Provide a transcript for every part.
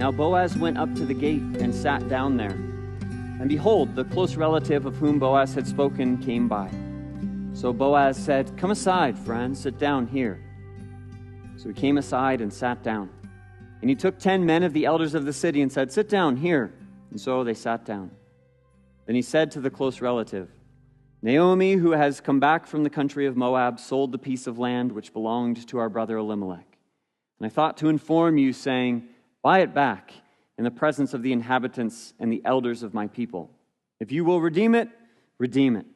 Now Boaz went up to the gate and sat down there. And behold, the close relative of whom Boaz had spoken came by. So Boaz said, "Come aside, friend, sit down here." So he came aside and sat down. And he took 10 men of the elders of the city and said, "Sit down here." And so they sat down. Then he said to the close relative, "Naomi, who has come back from the country of Moab, sold the piece of land which belonged to our brother Elimelech. And I thought to inform you, saying, buy it back in the presence of the inhabitants and the elders of my people. If you will redeem it, redeem it.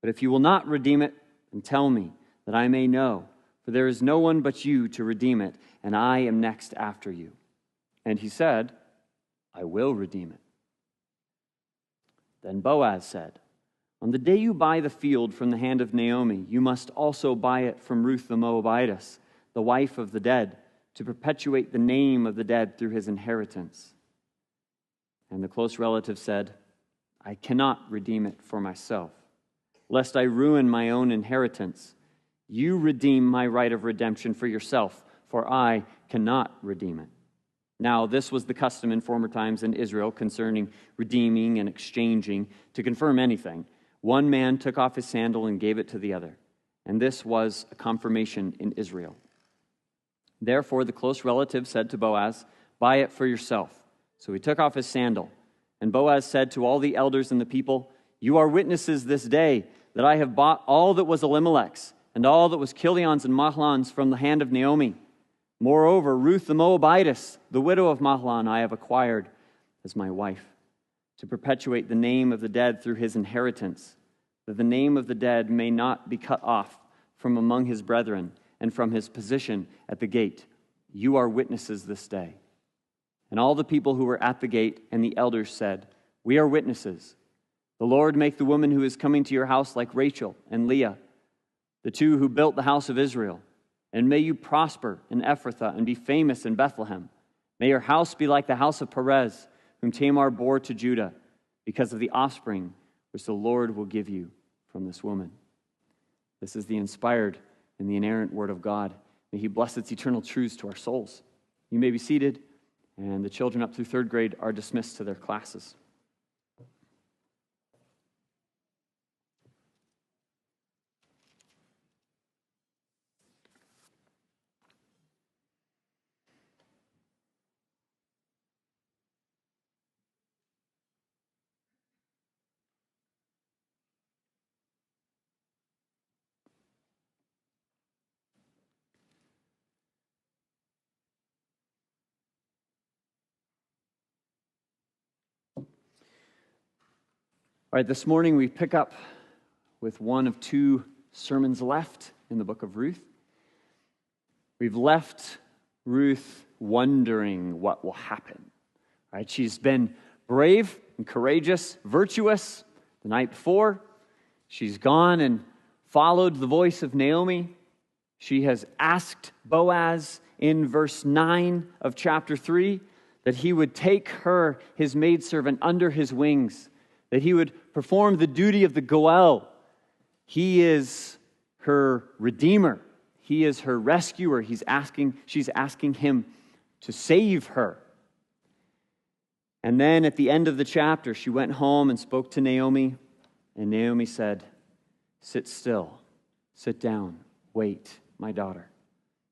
But if you will not redeem it, then tell me, that I may know. For there is no one but you to redeem it, and I am next after you." And he said, "I will redeem it." Then Boaz said, "On the day you buy the field from the hand of Naomi, you must also buy it from Ruth the Moabitess, the wife of the dead, to perpetuate the name of the dead through his inheritance." And the close relative said, "I cannot redeem it for myself, lest I ruin my own inheritance. You redeem my right of redemption for yourself, for I cannot redeem it." Now, this was the custom in former times in Israel concerning redeeming and exchanging. To confirm anything, one man took off his sandal and gave it to the other. And this was a confirmation in Israel. Therefore, the close relative said to Boaz, "Buy it for yourself." So he took off his sandal. And Boaz said to all the elders and the people, "You are witnesses this day that I have bought all that was Elimelech's and all that was Chilion's and Mahlon's from the hand of Naomi. Moreover, Ruth the Moabitess, the widow of Mahlon, I have acquired as my wife, to perpetuate the name of the dead through his inheritance, that the name of the dead may not be cut off from among his brethren and from his position at the gate. You are witnesses this day." And all the people who were at the gate and the elders said, "We are witnesses. The Lord make the woman who is coming to your house like Rachel and Leah, the two who built the house of Israel. And may you prosper in Ephrathah and be famous in Bethlehem. May your house be like the house of Perez, whom Tamar bore to Judah, because of the offspring which the Lord will give you from this woman." This is the inspired and the inerrant word of God. May he bless its eternal truths to our souls. You may be seated, and the children up through third grade are dismissed to their classes. All right, this morning we pick up with one of two sermons left in the book of Ruth. We've left Ruth wondering what will happen. Right? She's been brave and courageous, virtuous the night before. She's gone and followed the voice of Naomi. She has asked Boaz in verse 9 of chapter 3 that he would take her, his maidservant, under his wings, that he would perform the duty of the Goel. He is her redeemer. He is her rescuer. She's asking him to save her. And then at the end of the chapter, she went home and spoke to Naomi, and Naomi said, "Sit still, sit down, wait, my daughter,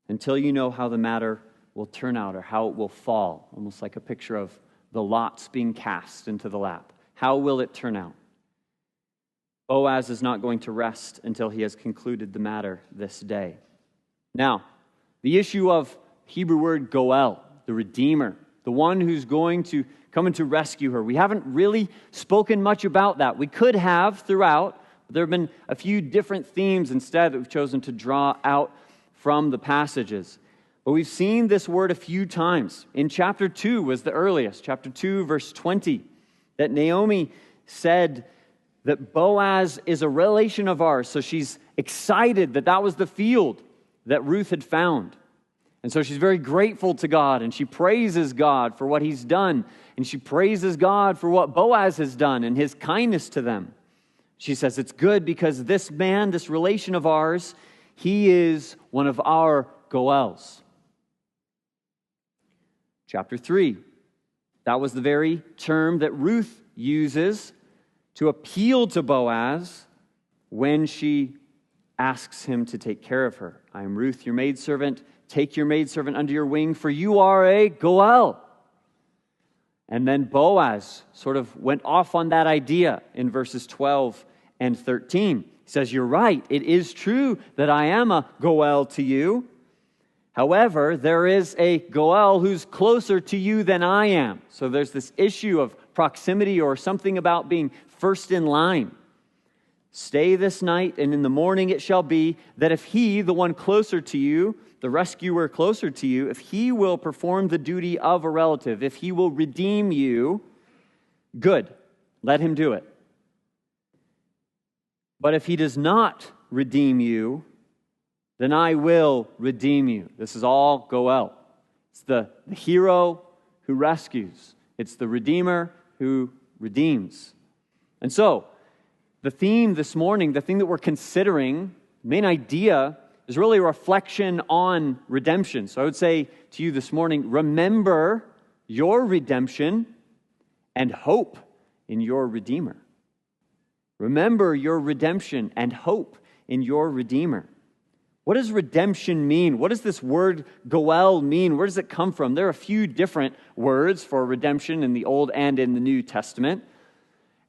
until you know how the matter will turn out or how it will fall," almost like a picture of the lots being cast into the lap. How will it turn out? Boaz is not going to rest until he has concluded the matter this day. Now, the issue of Hebrew word goel, the Redeemer, the one who's going to come and to rescue her. We haven't really spoken much about that. We could have throughout, but there have been a few different themes instead that we've chosen to draw out from the passages. But we've seen this word a few times. In chapter 2 was the earliest, chapter 2, verse 20. That Naomi said that Boaz is a relation of ours. So she's excited that that was the field that Ruth had found. And so she's very grateful to God, and she praises God for what he's done. And she praises God for what Boaz has done and his kindness to them. She says it's good because this man, this relation of ours, he is one of our goels. Chapter 3. That was the very term that Ruth uses to appeal to Boaz when she asks him to take care of her. I am Ruth, your maidservant. Take your maidservant under your wing, for you are a Goel. And then Boaz sort of went off on that idea in verses 12 and 13. He says, you're right, it is true that I am a Goel to you. However, there is a Goel who's closer to you than I am. So there's this issue of proximity or something about being first in line. Stay this night, and in the morning it shall be that if he, the one closer to you, the rescuer closer to you, if he will perform the duty of a relative, if he will redeem you, good, let him do it. But if he does not redeem you, then I will redeem you. This is all Goel. It's the hero who rescues. It's the redeemer who redeems. And so, the theme this morning, the thing that we're considering, the main idea, is really a reflection on redemption. So I would say to you this morning, remember your redemption and hope in your Redeemer. Remember your redemption and hope in your Redeemer. What does redemption mean? What does this word Goel mean? Where does it come from? There are a few different words for redemption in the Old and in the New Testament.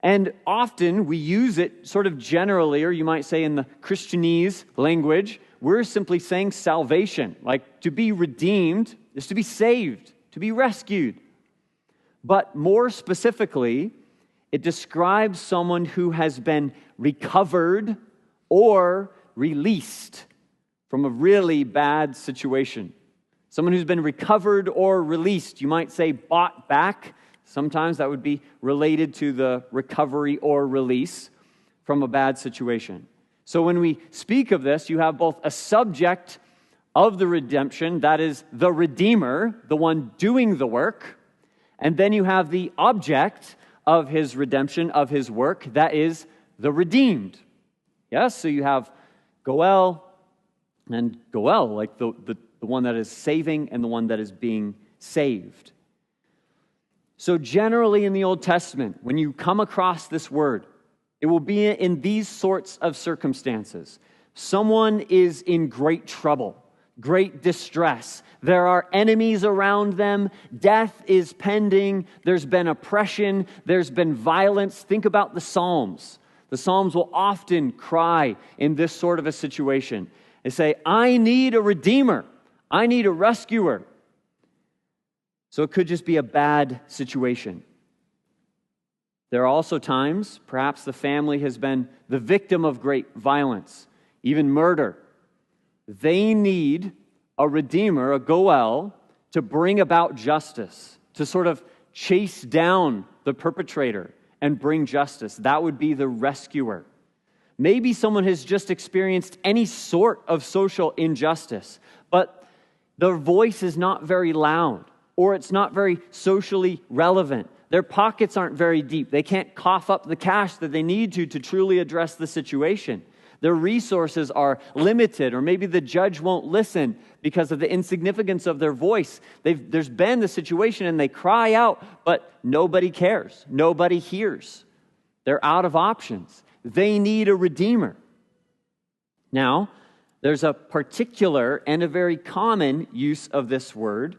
And often we use it sort of generally, or you might say in the Christianese language, we're simply saying salvation. Like to be redeemed is to be saved, to be rescued. But more specifically, it describes someone who has been recovered or released from a really bad situation. Someone who's been recovered or released, you might say bought back. Sometimes that would be related to the recovery or release from a bad situation. So when we speak of this, you have both a subject of the redemption, that is the Redeemer, the one doing the work, and then you have the object of his redemption, of his work, that is the redeemed. Yes, so you have Goel and Goel, like the one that is saving and the one that is being saved. So generally in the Old Testament, when you come across this word, it will be in these sorts of circumstances. Someone is in great trouble, great distress. There are enemies around them. Death is pending. There's been oppression. There's been violence. Think about the Psalms. The Psalms will often cry in this sort of a situation. They say, I need a redeemer. I need a rescuer. So it could just be a bad situation. There are also times, perhaps the family has been the victim of great violence, even murder. They need a redeemer, a Goel, to bring about justice, to sort of chase down the perpetrator and bring justice. That would be the rescuer. Maybe someone has just experienced any sort of social injustice, but their voice is not very loud, or it's not very socially relevant. Their pockets aren't very deep. They can't cough up the cash that they need to truly address the situation. Their resources are limited, or maybe the judge won't listen because of the insignificance of their voice. There's been the situation and they cry out, but nobody cares. Nobody hears. They're out of options. They need a redeemer. Now, there's a particular and a very common use of this word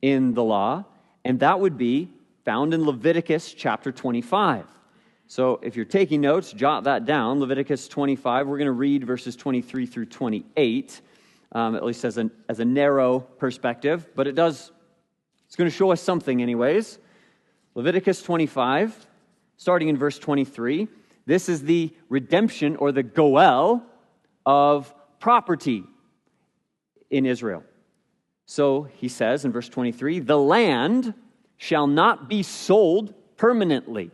in the law, and that would be found in Leviticus chapter 25. So if you're taking notes, jot that down. Leviticus 25, we're going to read verses 23 through 28, at least as a narrow perspective, but it's going to show us something anyways. Leviticus 25, starting in verse 23, this is the redemption or the Goel of property in Israel. So he says in verse 23, the land shall not be sold permanently,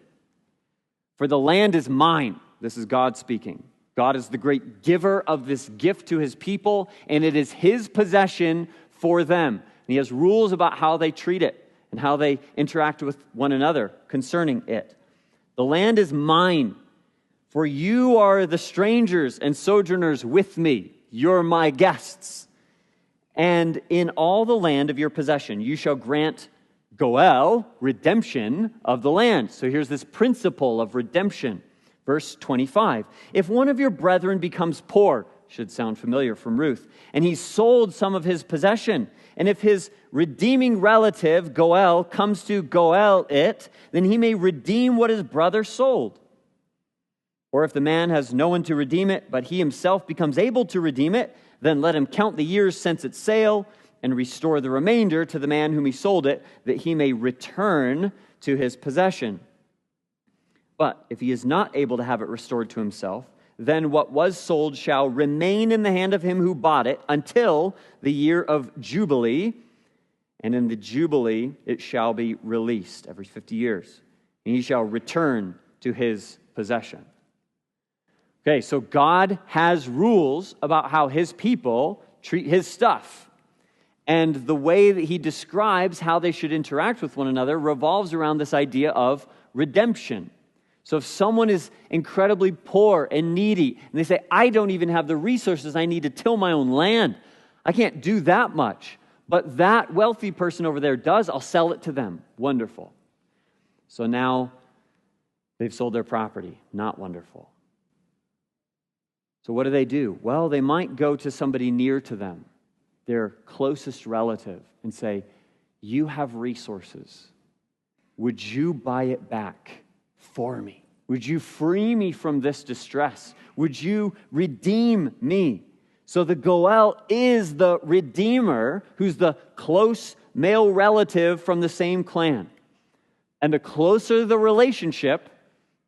for the land is mine. This is God speaking. God is the great giver of this gift to his people, and it is his possession for them. And he has rules about how they treat it and how they interact with one another concerning it. The land is mine, for you are the strangers and sojourners with me. You're my guests. And in all the land of your possession, you shall grant goel, redemption of the land. So here's this principle of redemption. Verse 25, if one of your brethren becomes poor, should sound familiar from Ruth, and he sold some of his possession, and if his redeeming relative, goel, comes to goel it, then he may redeem what his brother sold. Or if the man has no one to redeem it, but he himself becomes able to redeem it, then let him count the years since its sale and restore the remainder to the man whom he sold it, that he may return to his possession. But if he is not able to have it restored to himself, then what was sold shall remain in the hand of him who bought it until the year of Jubilee, and in the Jubilee it shall be released every 50 years, and he shall return to his possession. Okay, so God has rules about how his people treat his stuff. And the way that he describes how they should interact with one another revolves around this idea of redemption. So if someone is incredibly poor and needy, and they say, I don't even have the resources I need to till my own land, I can't do that much, but that wealthy person over there does, I'll sell it to them. Wonderful. So now they've sold their property. Not wonderful. So what do? Well, they might go to somebody near to them, their closest relative, and say, you have resources. Would you buy it back for me? Would you free me from this distress? Would you redeem me? So the goel is the redeemer, who's the close male relative from the same clan. And the closer the relationship,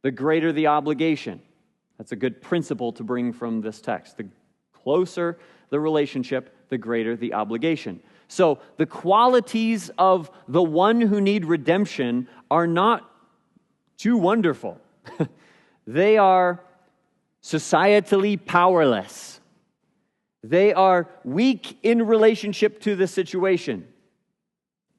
the greater the obligation. That's a good principle to bring from this text. The closer the relationship, the greater the obligation. So the qualities of the one who need redemption are not too wonderful. They are societally powerless. They are weak in relationship to the situation.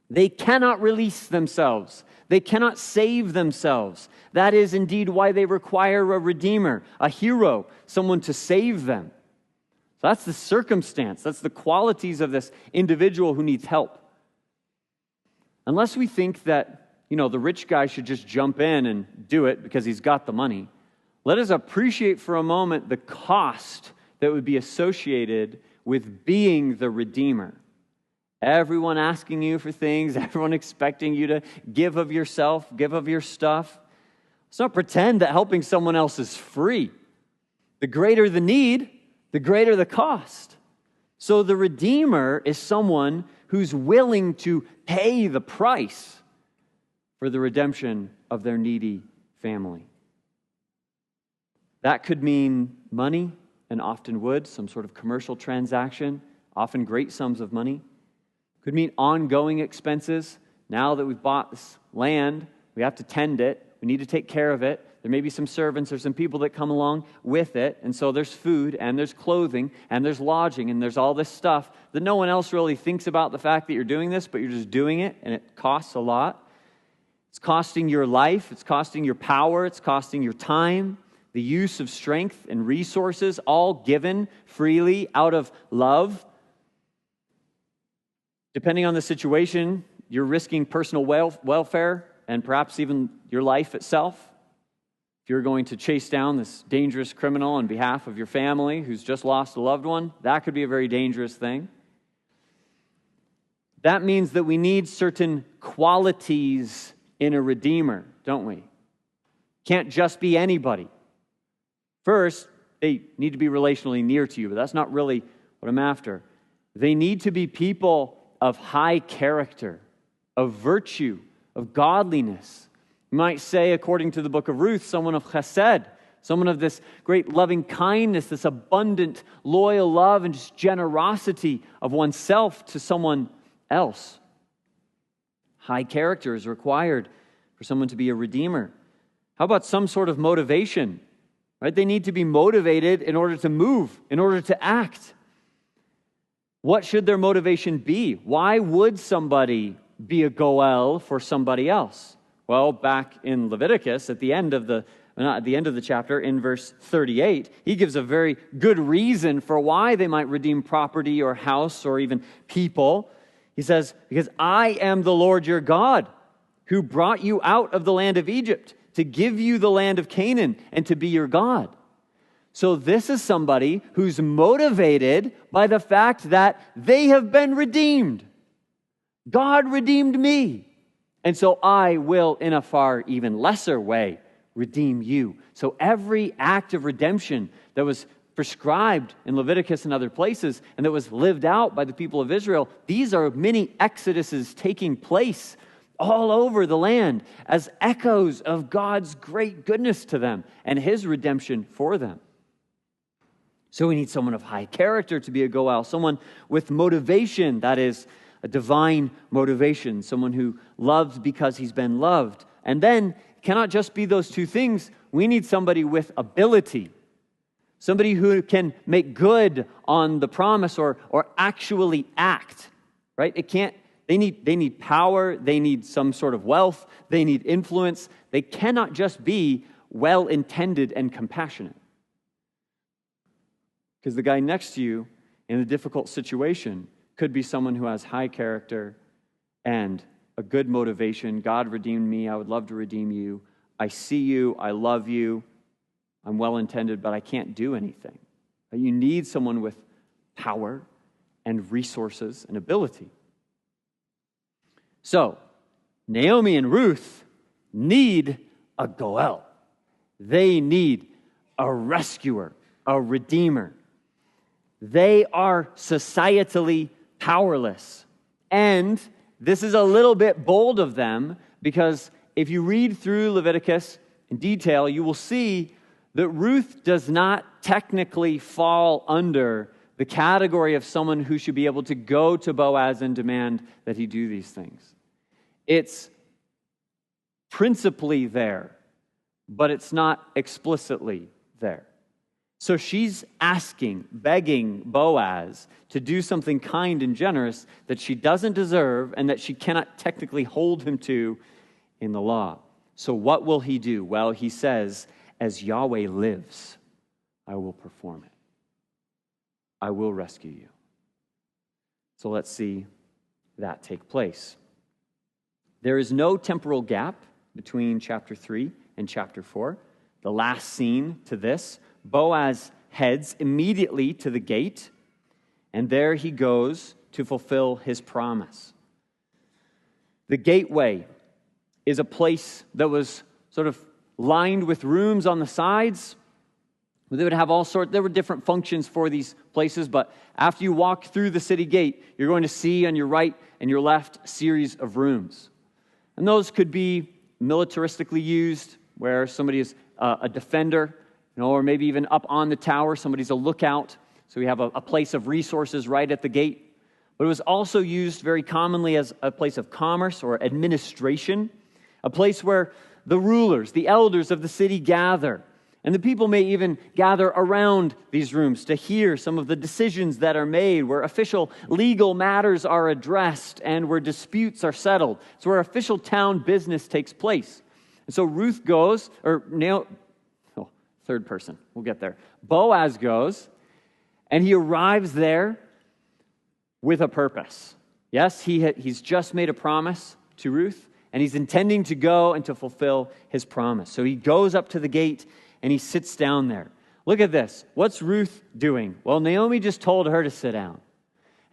They cannot release themselves. They cannot save themselves. That is indeed why they require a redeemer, a hero, someone to save them. So that's the circumstance. That's the qualities of this individual who needs help. Unless we think that, the rich guy should just jump in and do it because he's got the money, let us appreciate for a moment the cost that would be associated with being the redeemer. Everyone asking you for things, everyone expecting you to give of yourself, give of your stuff. Let's not pretend that helping someone else is free. The greater the need, the greater the cost. So the redeemer is someone who's willing to pay the price for the redemption of their needy family. That could mean money, and often would, some sort of commercial transaction, often great sums of money. Could mean ongoing expenses. Now that we've bought this land, we have to tend it. We need to take care of it. There may be some servants or some people that come along with it. And so there's food and there's clothing and there's lodging and there's all this stuff that no one else really thinks about the fact that you're doing this, but you're just doing it, and it costs a lot. It's costing your life. It's costing your power. It's costing your time, the use of strength and resources, all given freely out of love. Depending on the situation, you're risking personal welfare and perhaps even your life itself. If you're going to chase down this dangerous criminal on behalf of your family who's just lost a loved one, that could be a very dangerous thing. That means that we need certain qualities in a redeemer, don't we? Can't just be anybody. First, they need to be relationally near to you, but that's not really what I'm after. They need to be people of high character, of virtue, of godliness. You might say, according to the book of Ruth, someone of chesed, someone of this great loving kindness, this abundant, loyal love and just generosity of oneself to someone else. High character is required for someone to be a redeemer. How about some sort of motivation? Right? They need to be motivated in order to move, in order to act. What should their motivation be? Why would somebody be a goel for somebody else? Well, back in Leviticus, at the end of the chapter, in verse 38, he gives a very good reason for why they might redeem property or house or even people. He says, because I am the Lord your God, who brought you out of the land of Egypt to give you the land of Canaan and to be your God. So this is somebody who's motivated by the fact that they have been redeemed. God redeemed me. And so I will, in a far even lesser way, redeem you. So every act of redemption that was prescribed in Leviticus and other places and that was lived out by the people of Israel, these are many exoduses taking place all over the land as echoes of God's great goodness to them and his redemption for them. So we need someone of high character to be a Goel, someone with motivation, that is, a divine motivation, someone who loves because he's been loved. And then, cannot just be those two things. We need somebody with ability, somebody who can make good on the promise or actually act, right? It can't. They need power, they need some sort of wealth, they need influence. They cannot just be well-intended and compassionate. Because the guy next to you in a difficult situation could be someone who has high character and a good motivation. God redeemed me, I would love to redeem you. I see you, I love you, I'm well-intended, but I can't do anything. You need someone with power and resources and ability. So, Naomi and Ruth need a Goel. They need a rescuer, a redeemer. They are societally powerless. And this is a little bit bold of them because if you read through Leviticus in detail, you will see that Ruth does not technically fall under the category of someone who should be able to go to Boaz and demand that he do these things. It's principally there, but it's not explicitly there. So she's asking, begging Boaz to do something kind and generous that she doesn't deserve and that she cannot technically hold him to in the law. So what will he do? Well, he says, as Yahweh lives, I will perform it. I will rescue you. So let's see that take place. There is no temporal gap between chapter 3 and chapter 4. The last scene to this, Boaz heads immediately to the gate, and there he goes to fulfill his promise. The gateway is a place that was sort of lined with rooms on the sides. They would have there were different functions for these places, but after you walk through the city gate, you're going to see on your right and your left a series of rooms. And those could be militaristically used, where somebody is a defender, or maybe even up on the tower, somebody's a lookout. So we have a place of resources right at the gate. But it was also used very commonly as a place of commerce or administration, a place where the rulers, the elders of the city gather. And the people may even gather around these rooms to hear some of the decisions that are made, where official legal matters are addressed and where disputes are settled. It's where official town business takes place. And so Ruth goes, third person, we'll get there. Boaz goes, and he arrives there with a purpose. Yes, he's just made a promise to Ruth, and he's intending to go and to fulfill his promise. So he goes up to the gate, and he sits down there. Look at this. What's Ruth doing? Well, Naomi just told her to sit down.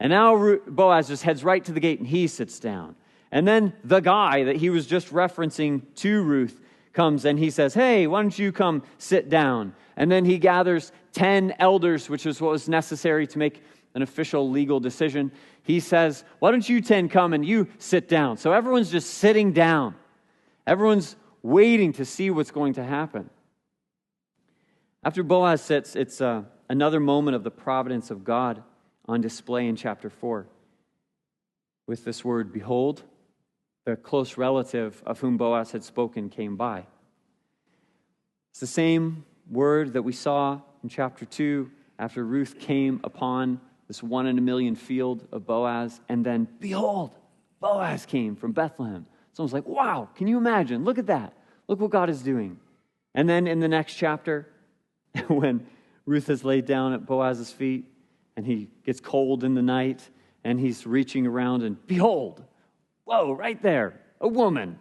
And now Boaz just heads right to the gate, and he sits down. And then the guy that he was just referencing to Ruth comes, and he says, hey, why don't you come sit down? And then he gathers 10 elders, which is what was necessary to make an official legal decision. He says, why don't you 10 come and you sit down? So everyone's just sitting down. Everyone's waiting to see what's going to happen. After Boaz sits, it's another moment of the providence of God on display in chapter 4. With this word, behold, the close relative of whom Boaz had spoken came by. It's the same word that we saw in chapter 2 after Ruth came upon this 1 in a million field of Boaz, and then, behold, Boaz came from Bethlehem. Someone's like, wow, can you imagine? Look at that. Look what God is doing. And then in the next chapter, when Ruth has laid down at Boaz's feet, and he gets cold in the night, And he's reaching around and behold, whoa, right there, a woman.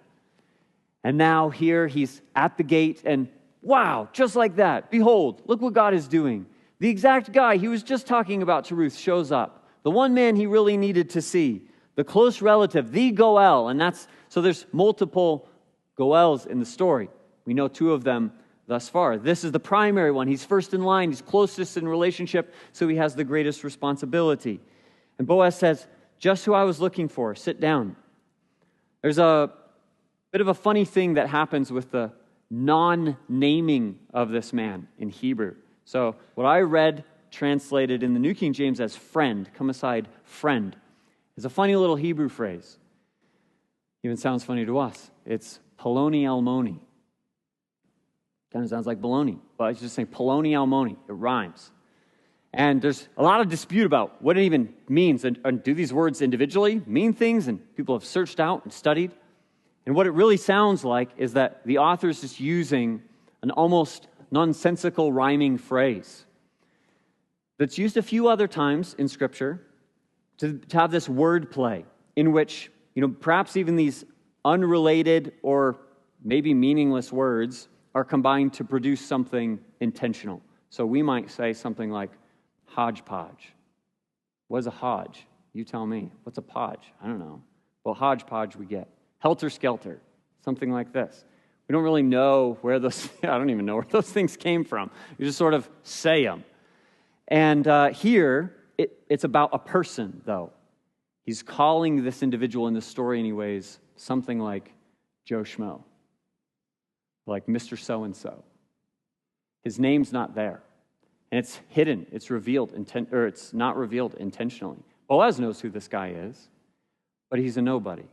And now here he's at the gate and wow, just like that, behold, look what God is doing. The exact guy he was just talking about to Ruth shows up. The one man he really needed to see. The close relative, the Goel. And so there's multiple Goels in the story. We know two of them thus far. This is the primary one. He's first in line. He's closest in relationship, so he has the greatest responsibility. And Boaz says, just who I was looking for, sit down. There's a bit of a funny thing that happens with the non-naming of this man in Hebrew. So what I read translated in the New King James as friend, come aside, friend, is a funny little Hebrew phrase. Even sounds funny to us. It's Poloni Almoni. Kind of sounds like baloney, but it's just saying Poloni Almoni. It rhymes. And there's a lot of dispute about what it even means. And do these words individually mean things? And people have searched out and studied. And what it really sounds like is that the author is just using an almost nonsensical rhyming phrase that's used a few other times in Scripture to have this word play in which, perhaps even these unrelated or maybe meaningless words are combined to produce something intentional. So we might say something like hodgepodge. What is a hodge? You tell me. What's a podge? I don't know. Well, hodgepodge we get. Helter-skelter, something like this. We don't really know where those, I don't even know where those things came from. You just sort of say them. And here, it's about a person, though. He's calling this individual in the story anyways, something like Joe Schmo, like Mr. So-and-so. His name's not there. And it's hidden, it's revealed, or it's not revealed intentionally. Boaz knows who this guy is, but he's a nobody.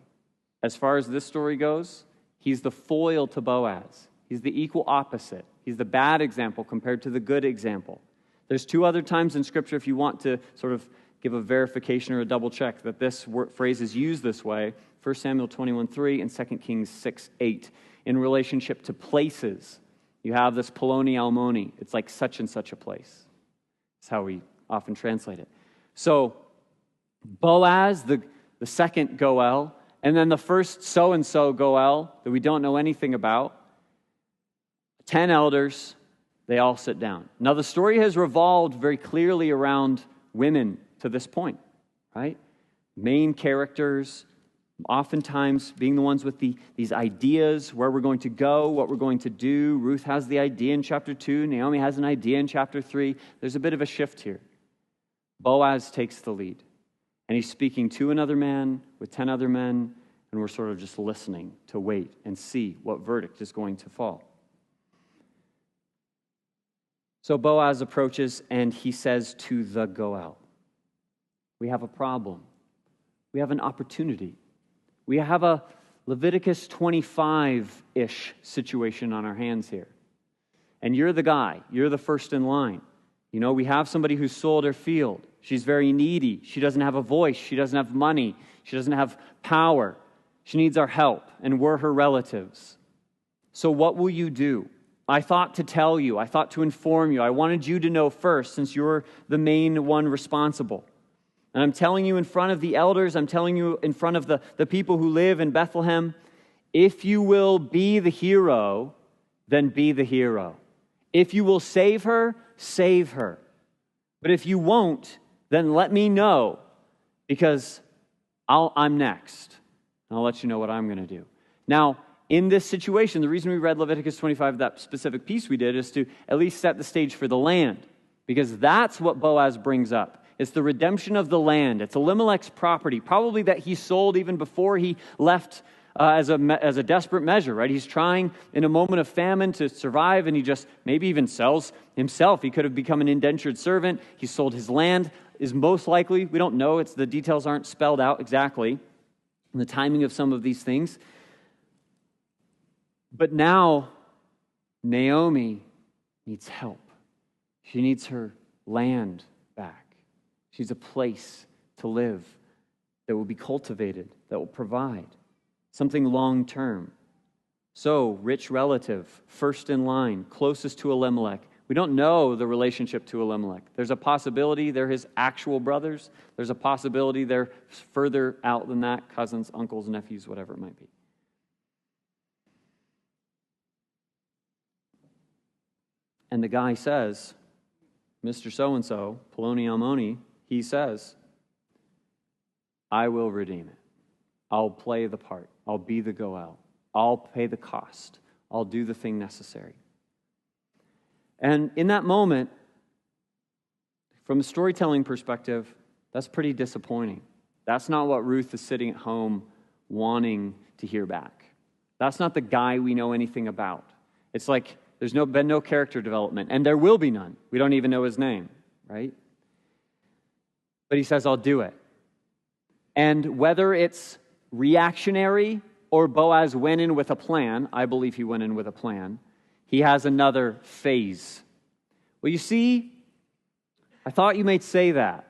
As far as this story goes, he's the foil to Boaz. He's the equal opposite. He's the bad example compared to the good example. There's two other times in Scripture, if you want to sort of give a verification or a double check, that this phrase is used this way. 1 Samuel 21:3 and 2 Kings 6:8. In relationship to places, you have this Poloni Almoni. It's like such and such a place. That's how we often translate it. So Boaz, the second Goel, and then the first so-and-so Goel that we don't know anything about, 10 elders, they all sit down. Now, the story has revolved very clearly around women to this point, right? Main characters, oftentimes being the ones with these ideas, where we're going to go, what we're going to do. Ruth has the idea in chapter 2. Naomi has an idea in chapter 3. There's a bit of a shift here. Boaz takes the lead. And he's speaking to another man with 10 other men, and we're sort of just listening to wait and see what verdict is going to fall. So Boaz approaches and he says to the Goel, we have a problem. We have an opportunity. We have a Leviticus 25-ish situation on our hands here. And you're the guy. You're the first in line. We have somebody who sold her field. She's very needy. She doesn't have a voice. She doesn't have money. She doesn't have power. She needs our help, and we're her relatives. So what will you do? I thought to tell you. I thought to inform you. I wanted you to know first, since you're the main one responsible. And I'm telling you in front of the elders, I'm telling you in front of the people who live in Bethlehem, if you will be the hero, then be the hero. If you will save her, save her. But if you won't, then let me know, because I'm next. And I'll let you know what I'm going to do. Now, in this situation, the reason we read Leviticus 25, that specific piece we did, is to at least set the stage for the land, because that's what Boaz brings up. It's the redemption of the land. It's Elimelech's property, probably that he sold even before he left as a desperate measure, right? He's trying in a moment of famine to survive, and he just maybe even sells himself. He could have become an indentured servant. He sold his land, is most likely. We don't know. The details aren't spelled out exactly, and the timing of some of these things. But now, Naomi needs help. She needs her land back. She's a place to live that will be cultivated, that will provide something long-term. So, rich relative, first in line, closest to Elimelech, We don't know the relationship to Elimelech. There's a possibility they're his actual brothers. There's a possibility they're further out than that, cousins, uncles, nephews, whatever it might be. And the guy says, Mr. So-and-so, Poloni Almoni, he says, I will redeem it. I'll play the part. I'll be the Goel. I'll pay the cost. I'll do the thing necessary. And in that moment, from a storytelling perspective, that's pretty disappointing. That's not what Ruth is sitting at home wanting to hear back. That's not the guy we know anything about. It's like there's been no character development, and there will be none. We don't even know his name, right? But he says, I'll do it. And whether it's reactionary or Boaz went in with a plan, I believe he went in with a plan, he has another phase. Well, you see, I thought you might say that.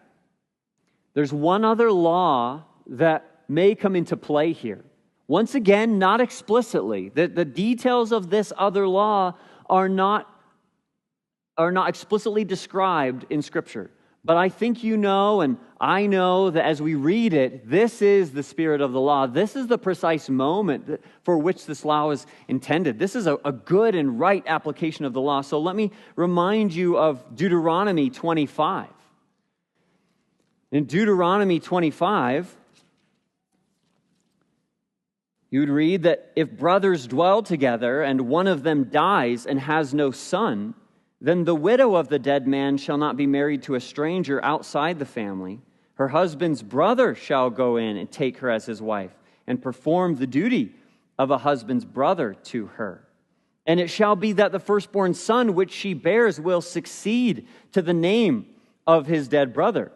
There's one other law that may come into play here. Once again, not explicitly. The details of this other law are not explicitly described in Scripture. But I think you know, and I know that as we read it, this is the spirit of the law. This is the precise moment for which this law is intended. This is a good and right application of the law. So let me remind you of Deuteronomy 25. In Deuteronomy 25, you would read that if brothers dwell together and one of them dies and has no son, then the widow of the dead man shall not be married to a stranger outside the family. Her husband's brother shall go in and take her as his wife and perform the duty of a husband's brother to her. And it shall be that the firstborn son which she bears will succeed to the name of his dead brother,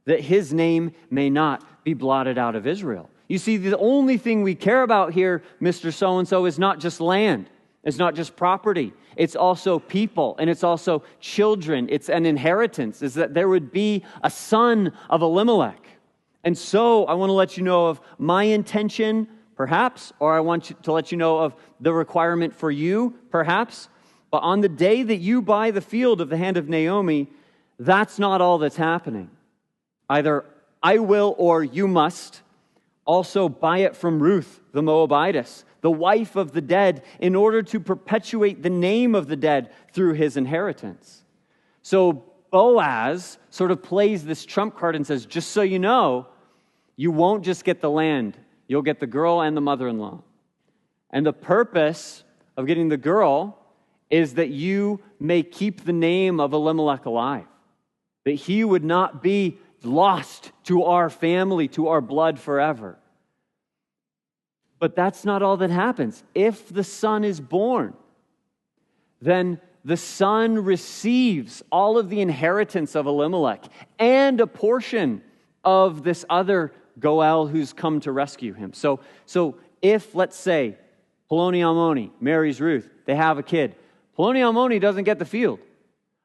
that his name may not be blotted out of Israel. You see, the only thing we care about here, Mr. So-and-so, is not just land. It's not just property. It's also people, and it's also children. It's an inheritance, is that there would be a son of Elimelech. And so I want to let you know of my intention, perhaps, or I want to let you know of the requirement for you, perhaps. But on the day that you buy the field of the hand of Naomi, that's not all that's happening. Either I will or you must also buy it from Ruth, the Moabitess, the wife of the dead, in order to perpetuate the name of the dead through his inheritance. So Boaz sort of plays this trump card and says, just so you know, you won't just get the land, you'll get the girl and the mother-in-law. And the purpose of getting the girl is that you may keep the name of Elimelech alive, that he would not be lost to our family, to our blood forever. But that's not all that happens. If the son is born, then the son receives all of the inheritance of Elimelech and a portion of this other Goel who's come to rescue him. So if, let's say, Poloni Almoni marries Ruth, they have a kid. Poloni Almoni doesn't get the field.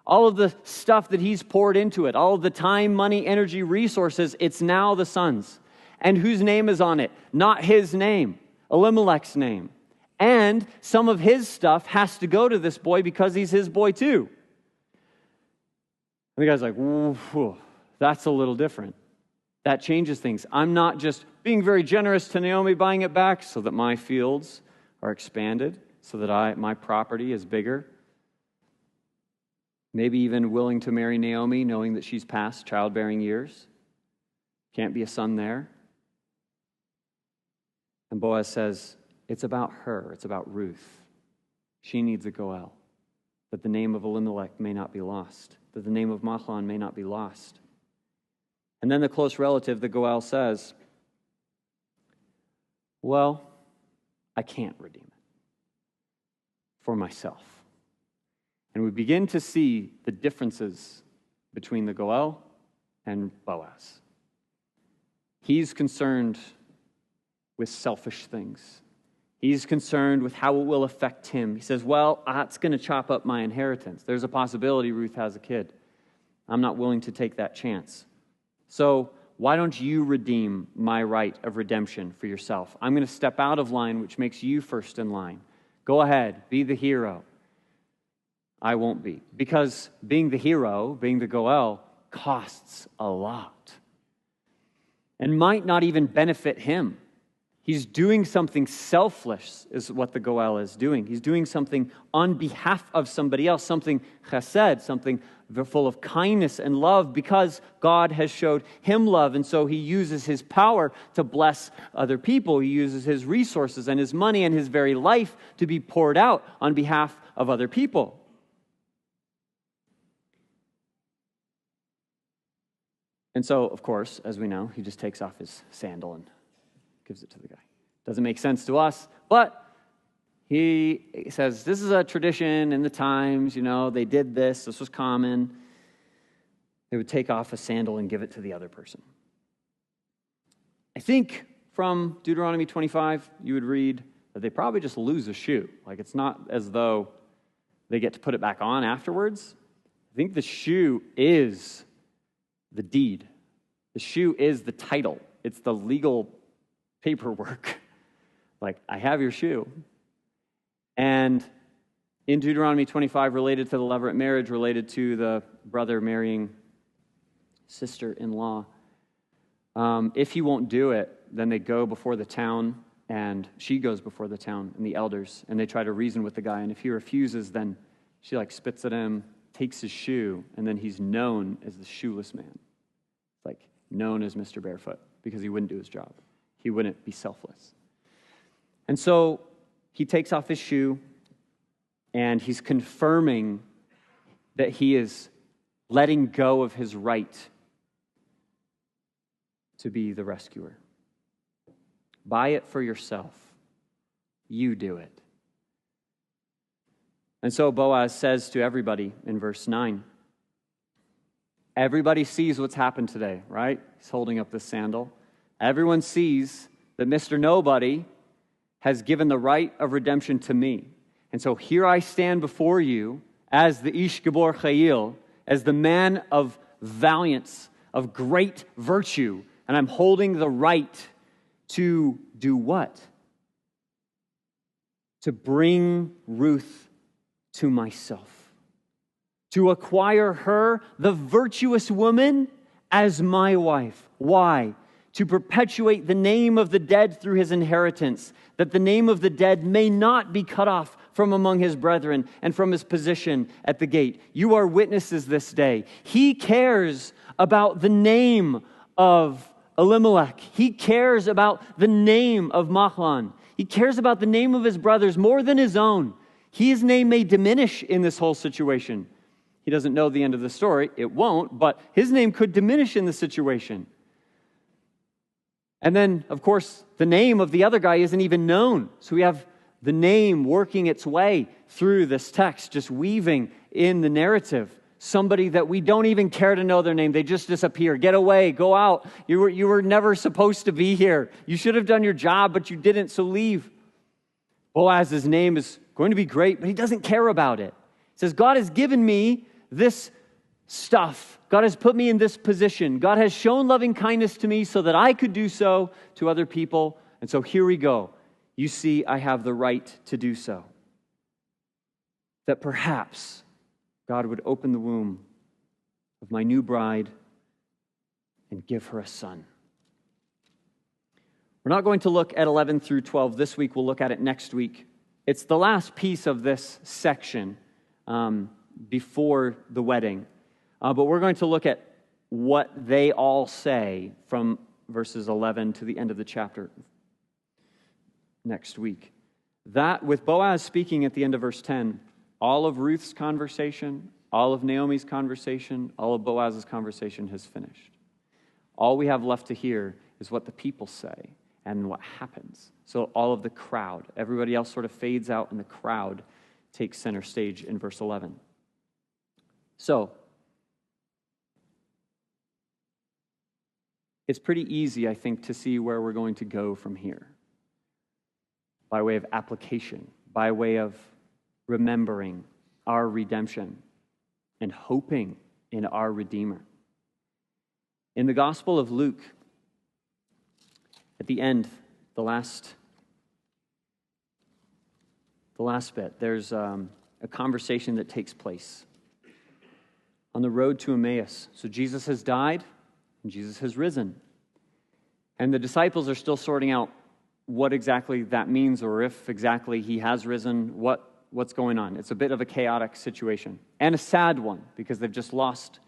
All of the stuff that he's poured into it, all of the time, money, energy, resources, it's now the son's. And whose name is on it? Not his name, Elimelech's name. And some of his stuff has to go to this boy because he's his boy too. And the guy's like, whoa, that's a little different. That changes things. I'm not just being very generous to Naomi, buying it back so that my fields are expanded, so that my property is bigger. Maybe even willing to marry Naomi, knowing that she's past childbearing years. Can't be a son there. And Boaz says, it's about her. It's about Ruth. She needs a Goel, that the name of Elimelech may not be lost, that the name of Mahlon may not be lost. And then the close relative, the Goel, says, well, I can't redeem it for myself. And we begin to see the differences between the Goel and Boaz. He's concerned with selfish things. He's concerned with how it will affect him. He says, well, that's going to chop up my inheritance. There's a possibility Ruth has a kid. I'm not willing to take that chance. So why don't you redeem my right of redemption for yourself? I'm going to step out of line, which makes you first in line. Go ahead, be the hero. I won't be. Because being the hero, being the Goel, costs a lot. And might not even benefit him. He's doing something selfless, is what the Goel is doing. He's doing something on behalf of somebody else, something chesed, something full of kindness and love, because God has showed him love. And so he uses his power to bless other people. He uses his resources and his money and his very life to be poured out on behalf of other people. And so, of course, as we know, he just takes off his sandal and gives it to the guy. Doesn't make sense to us, but he says, this is a tradition in the times, they did this was common. They would take off a sandal and give it to the other person. I think from Deuteronomy 25, you would read that they probably just lose a shoe. Like, it's not as though they get to put it back on afterwards. I think the shoe is the deed. The shoe is the title. It's the legal paperwork. Like, I have your shoe. And in Deuteronomy 25, related to the levirate marriage, related to the brother marrying sister-in-law, if he won't do it, then they go before the town, and she goes before the town and the elders, and they try to reason with the guy. And if he refuses, then she spits at him, takes his shoe, and then he's known as the shoeless man. Known as Mr. Barefoot, because he wouldn't do his job. He wouldn't be selfless. And so he takes off his shoe, and he's confirming that he is letting go of his right to be the rescuer. Buy it for yourself. You do it. And so Boaz says to everybody in verse 9, everybody sees what's happened today, right? He's holding up this sandal. Everyone sees that Mr. Nobody has given the right of redemption to me. And so here I stand before you as the Ish Gibor Chayil, as the man of valiance, of great virtue, and I'm holding the right to do what? To bring Ruth to myself. To acquire her, the virtuous woman, as my wife. Why? To perpetuate the name of the dead through his inheritance, that the name of the dead may not be cut off from among his brethren and from his position at the gate. You are witnesses this day. He cares about the name of Elimelech. He cares about the name of Mahlon. He cares about the name of his brothers more than his own. His name may diminish in this whole situation. He doesn't know the end of the story. It won't, but his name could diminish in the situation. And then, of course, the name of the other guy isn't even known. So we have the name working its way through this text, just weaving in the narrative. Somebody that we don't even care to know their name. They just disappear. Get away. Go out. You were never supposed to be here. You should have done your job, but you didn't, so leave. Boaz's name is going to be great, but he doesn't care about it. He says, God has given me this stuff. God has put me in this position. God has shown loving kindness to me so that I could do so to other people. And so here we go. You see, I have the right to do so. That perhaps God would open the womb of my new bride and give her a son. We're not going to look at 11 through 12 this week. We'll look at it next week. It's the last piece of this section before the wedding. But we're going to look at what they all say from verses 11 to the end of the chapter next week. That, with Boaz speaking at the end of verse 10, all of Ruth's conversation, all of Naomi's conversation, all of Boaz's conversation has finished. All we have left to hear is what the people say and what happens. So all of the crowd, everybody else sort of fades out and the crowd takes center stage in verse 11. So, it's pretty easy, I think, to see where we're going to go from here. By way of application, by way of remembering our redemption and hoping in our Redeemer. In the Gospel of Luke, at the end, the last bit, there's a conversation that takes place on the road to Emmaus. So Jesus has died, and Jesus has risen. And the disciples are still sorting out what exactly that means, or if exactly he has risen, what's going on. It's a bit of a chaotic situation, and a sad one, because they've just lost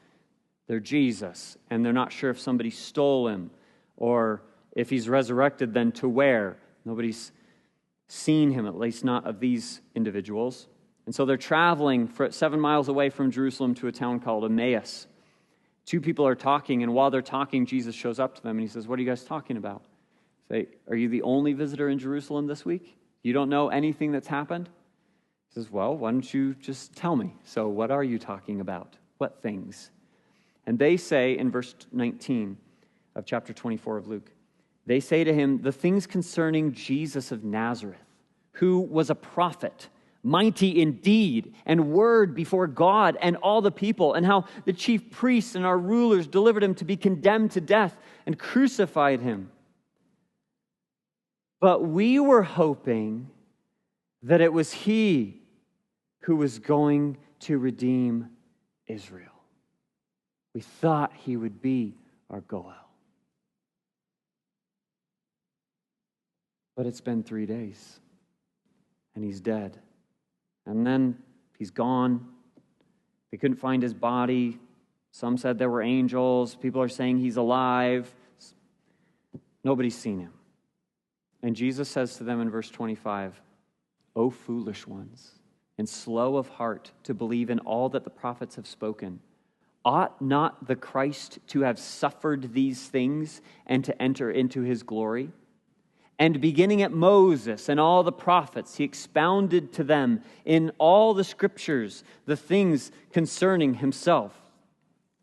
their Jesus, and they're not sure if somebody stole him, or if he's resurrected, then to where? Nobody's seen him, at least not of these individuals. And so they're traveling for 7 miles away from Jerusalem to a town called Emmaus. Two people are talking, and while they're talking, Jesus shows up to them, and he says, "What are you guys talking about?" Say, "Are you the only visitor in Jerusalem this week? You don't know anything that's happened?" He says, "Well, why don't you just tell me? So what are you talking about? What things?" And they say in verse 19 of chapter 24 of Luke, they say to him, "The things concerning Jesus of Nazareth, who was a prophet, mighty in deed and word before God and all the people, and how the chief priests and our rulers delivered him to be condemned to death and crucified him. But we were hoping that it was he who was going to redeem Israel. We thought he would be our Goel. But it's been 3 days, and he's dead. And then he's gone. They couldn't find his body. Some said there were angels. People are saying he's alive. Nobody's seen him. And Jesus says to them in verse 25, "O foolish ones, and slow of heart to believe in all that the prophets have spoken. Ought not the Christ to have suffered these things and to enter into his glory? And beginning at Moses and all the prophets, he expounded to them in all the scriptures the things concerning himself."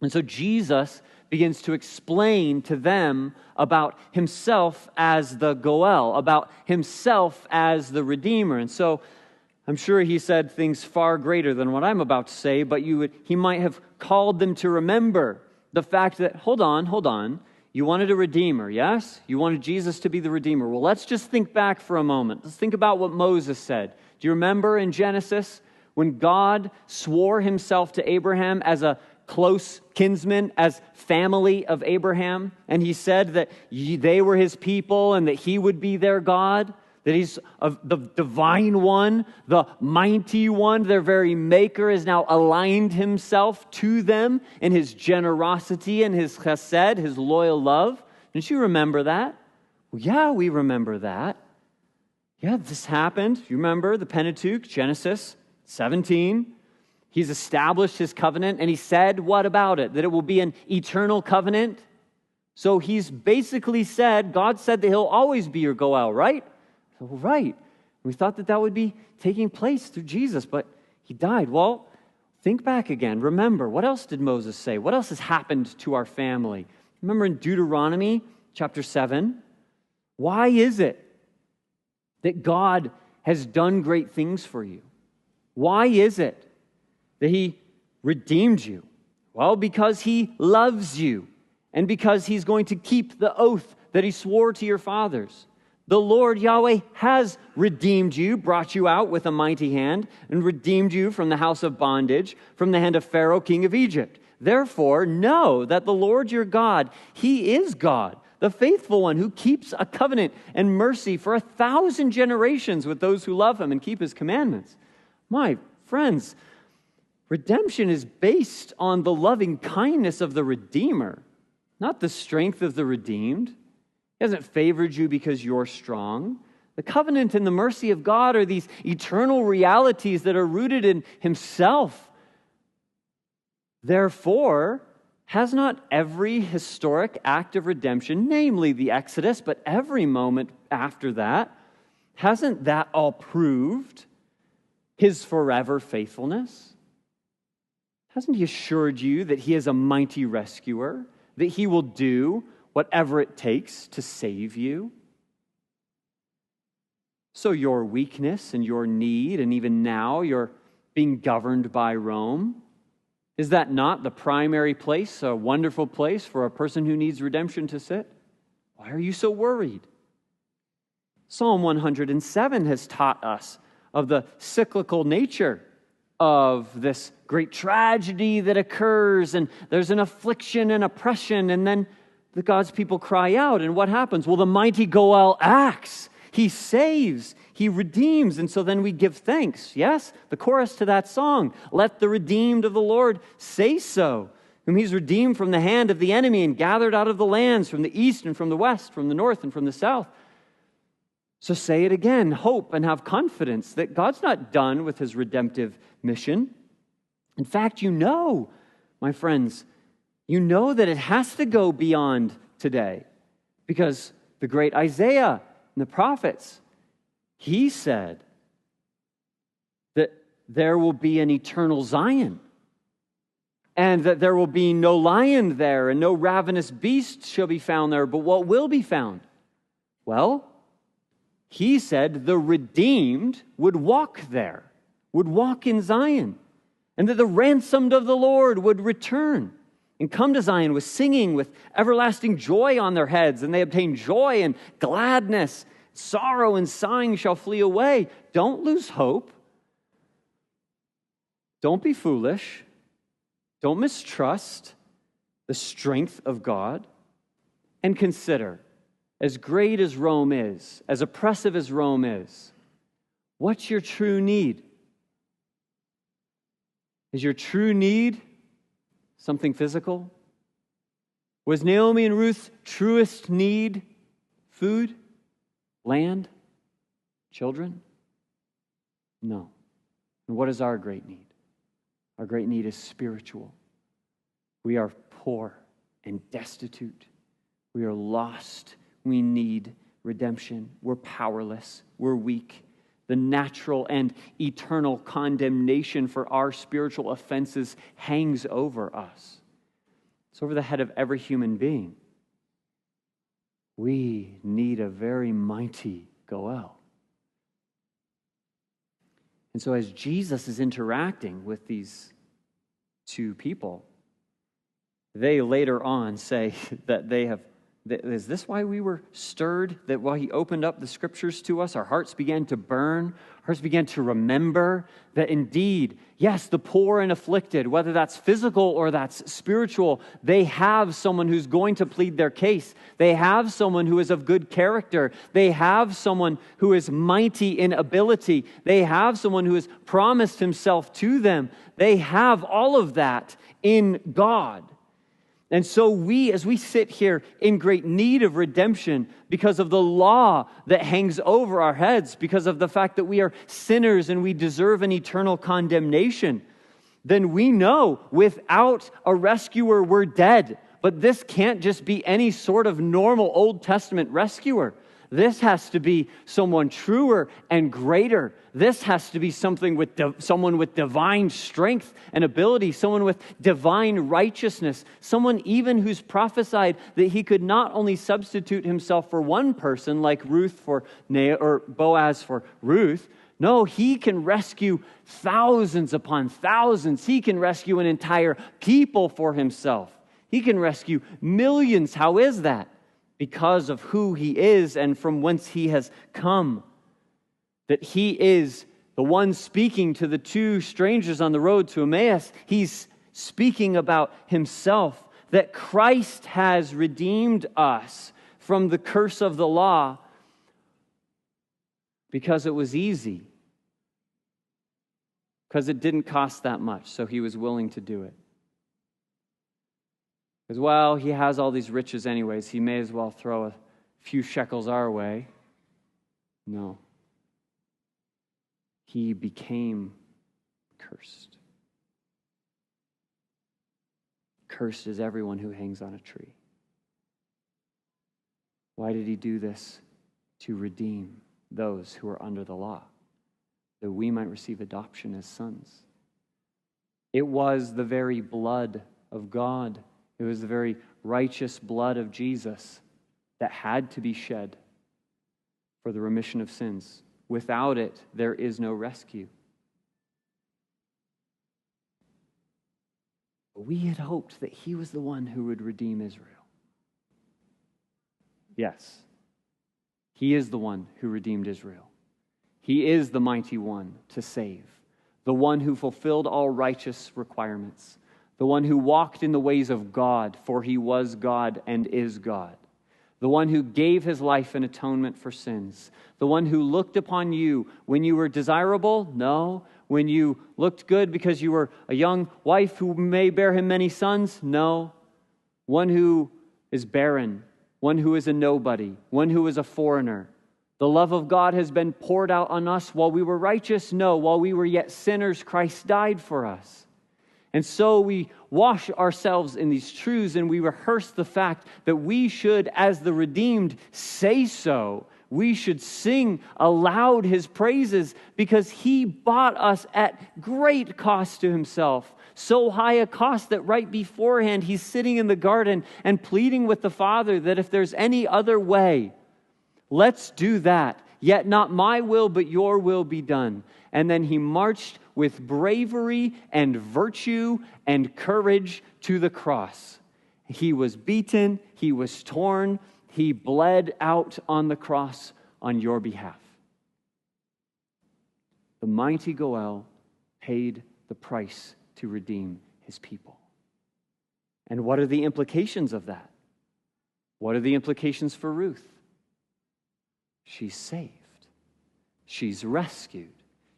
And so Jesus begins to explain to them about himself as the Goel, about himself as the Redeemer. And so I'm sure he said things far greater than what I'm about to say, but he might have called them to remember the fact that, hold on. You wanted a Redeemer, yes? You wanted Jesus to be the Redeemer. Well, let's just think back for a moment. Let's think about what Moses said. Do you remember in Genesis when God swore himself to Abraham as a close kinsman, as family of Abraham? And he said that they were his people and that he would be their God, that he's the divine one, the mighty one, their very maker, has now aligned himself to them in his generosity and his chesed, his loyal love. Don't you remember that? Well, yeah, we remember that. Yeah, this happened. You remember the Pentateuch, Genesis 17. He's established his covenant, and he said, what about it? That it will be an eternal covenant. So he's basically said, God said that he'll always be your Goel, right? So, right. We thought that would be taking place through Jesus, but he died. Well, think back again. Remember, what else did Moses say? What else has happened to our family? Remember in Deuteronomy chapter 7? Why is it that God has done great things for you? Why is it that he redeemed you? Well, because he loves you and because he's going to keep the oath that he swore to your fathers. The Lord Yahweh has redeemed you, brought you out with a mighty hand, and redeemed you from the house of bondage, from the hand of Pharaoh, king of Egypt. Therefore, know that the Lord your God, he is God, the faithful one who keeps a covenant and mercy for 1,000 generations with those who love him and keep his commandments. My friends, redemption is based on the loving kindness of the Redeemer, not the strength of the redeemed. He hasn't favored you because you're strong. The covenant and the mercy of God are these eternal realities that are rooted in himself. Therefore, has not every historic act of redemption, namely the Exodus, but every moment after that, hasn't that all proved his forever faithfulness? Hasn't he assured you that he is a mighty rescuer, that he will do whatever it takes to save you? So your weakness and your need, and even now you're being governed by Rome, is that not the primary place, a wonderful place for a person who needs redemption to sit? Why are you so worried? Psalm 107 has taught us of the cyclical nature of this great tragedy that occurs, and there's an affliction and oppression, and then the God's people cry out, and what happens? Well, the mighty Goel acts. He saves, he redeems, and so then we give thanks. Yes, the chorus to that song, let the redeemed of the Lord say so, whom he's redeemed from the hand of the enemy and gathered out of the lands from the east and from the west, from the north and from the south. So say it again, hope and have confidence that God's not done with his redemptive mission. In fact, you know, my friends, you know that it has to go beyond today, because the great Isaiah and the prophets, he said that there will be an eternal Zion, and that there will be no lion there, and no ravenous beast shall be found there. But what will be found? Well, he said the redeemed would walk there, would walk in Zion, and that the ransomed of the Lord would return and come to Zion with singing, with everlasting joy on their heads, and they obtain joy and gladness. Sorrow and sighing shall flee away. Don't lose hope. Don't be foolish. Don't mistrust the strength of God. And consider, as great as Rome is, as oppressive as Rome is, what's your true need? Is your true need something physical? Was Naomi and Ruth's truest need food, land, children? No. And what is our great need? Our great need is spiritual. We are poor and destitute. We are lost. We need redemption. We're powerless. We're weak. The natural and eternal condemnation for our spiritual offenses hangs over us. It's over the head of every human being. We need a very mighty Goel. And so as Jesus is interacting with these two people, they later on say that is this why we were stirred? That while he opened up the scriptures to us, our hearts began to burn, hearts began to remember that indeed, yes, the poor and afflicted, whether that's physical or that's spiritual, they have someone who's going to plead their case. They have someone who is of good character. They have someone who is mighty in ability. They have someone who has promised himself to them. They have all of that in God. And so we, as we sit here in great need of redemption because of the law that hangs over our heads, because of the fact that we are sinners and we deserve an eternal condemnation, then we know without a rescuer we're dead. But this can't just be any sort of normal Old Testament rescuer. This has to be someone truer and greater. This has to be someone with divine strength and ability, someone with divine righteousness, someone even who's prophesied that he could not only substitute himself for one person like Ruth for or Boaz for Ruth. No, he can rescue thousands upon thousands. He can rescue an entire people for himself. He can rescue millions. How is that? Because of who he is and from whence he has come. That he is the one speaking to the two strangers on the road to Emmaus. He's speaking about himself, that Christ has redeemed us from the curse of the law because it was easy. Because it didn't cost that much, so he was willing to do it. Because, well, he has all these riches anyways, he may as well throw a few shekels our way. No. He became cursed. Cursed is everyone who hangs on a tree. Why did he do this? To redeem those who are under the law, that we might receive adoption as sons. It was the very blood of God. It was the very righteous blood of Jesus that had to be shed for the remission of sins. Without it, there is no rescue. We had hoped that he was the one who would redeem Israel. Yes, he is the one who redeemed Israel. He is the mighty one to save, the one who fulfilled all righteous requirements, the one who walked in the ways of God, for he was God and is God, the one who gave his life in atonement for sins, the one who looked upon you when you were desirable? No. When you looked good because you were a young wife who may bear him many sons? No. One who is barren, one who is a nobody, one who is a foreigner. The love of God has been poured out on us while we were righteous? No. While we were yet sinners, Christ died for us. And so we wash ourselves in these truths and we rehearse the fact that we should, as the redeemed, say so. We should sing aloud his praises because he bought us at great cost to himself. So high a cost that right beforehand he's sitting in the garden and pleading with the Father that if there's any other way, let's do that. Yet not my will, but your will be done. And then he marched with bravery and virtue and courage to the cross. He was beaten, he was torn, he bled out on the cross on your behalf. The mighty Goel paid the price to redeem his people. And what are the implications of that? What are the implications for Ruth? She's saved. She's rescued.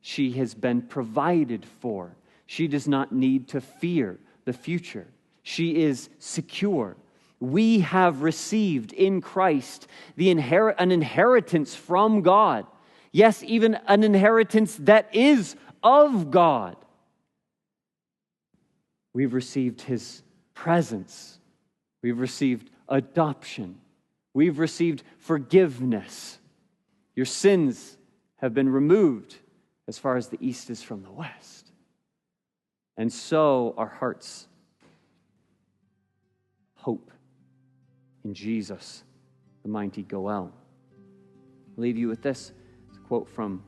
She has been provided for. She does not need to fear the future. She is secure. We have received in Christ an inheritance from God. Yes, even an inheritance that is of God. We've received his presence. We've received adoption. We've received forgiveness. Your sins have been removed as far as the east is from the west. And so our hearts hope in Jesus, the mighty Goel. I'll leave you with this. It's a quote from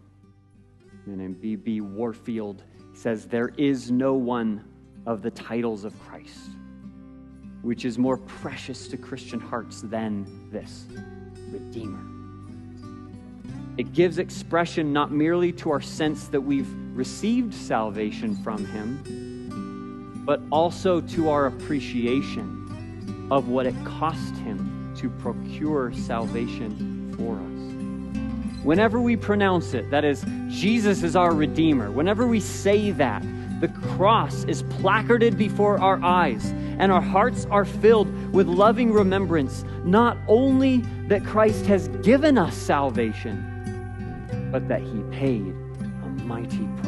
a man named B.B. Warfield. He says, "There is no one of the titles of Christ which is more precious to Christian hearts than this, Redeemer." It gives expression not merely to our sense that we've received salvation from him, but also to our appreciation of what it cost him to procure salvation for us. Whenever we pronounce it, that is, Jesus is our Redeemer, whenever we say that, the cross is placarded before our eyes, and our hearts are filled with loving remembrance, not only that Christ has given us salvation, but that he paid a mighty price